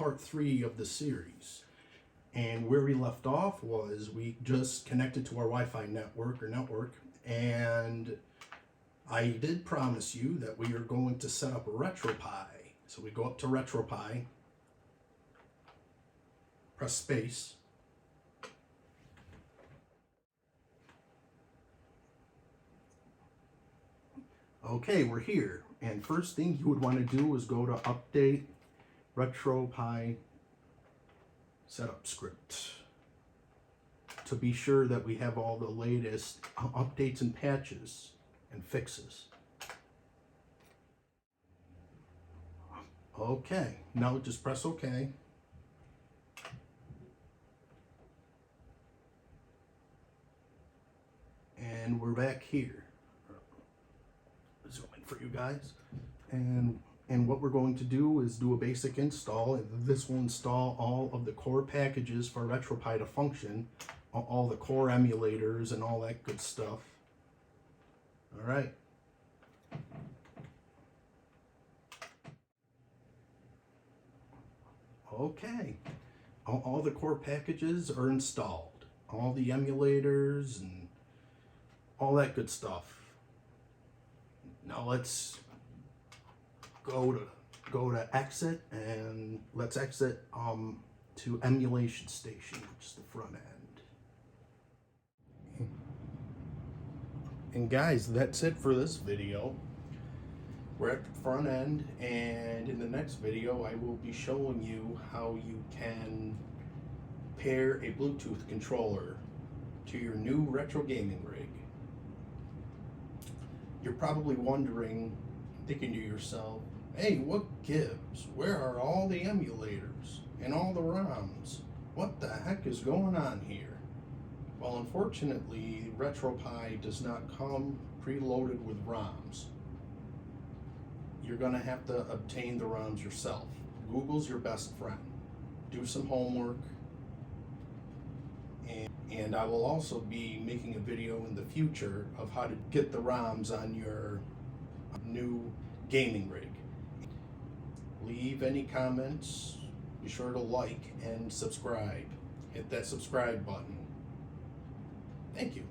part 3 of the series. And where we left off was we just connected to our Wi-Fi network, and I did promise you that we are going to set up a RETROPIE. So we go up to RETROPIE, press space, okay, we're here. And first thing you would want to do is go to update RETROPIE setup script to be sure that we have all the latest updates and patches and fixes. Okay, now just press OK. And we're back here. Zoom in for you guys. And what we're going to do is do a basic install, and this will install all of the core packages for RETROPIE to function, all the core emulators and all that good stuff. All right. Okay. All the core packages are installed. All the emulators and all that good stuff. Now let's go to exit, and let's exit to emulation station, which is the front end. And guys, that's it for this video. We're at the front end, and in the next video I will be showing you how you can pair a Bluetooth controller to your new retro gaming rig. You're probably wondering, thinking to yourself, hey, what gives? Where are all the emulators and all the ROMs? What the heck is going on here? Well, unfortunately, RETROPIE does not come preloaded with ROMs. You're going to have to obtain the ROMs yourself. Google's your best friend. Do some homework. And I will also be making a video in the future of how to get the ROMs on your new gaming rig. Leave any comments, be sure to like and subscribe. Hit that subscribe button. Thank you.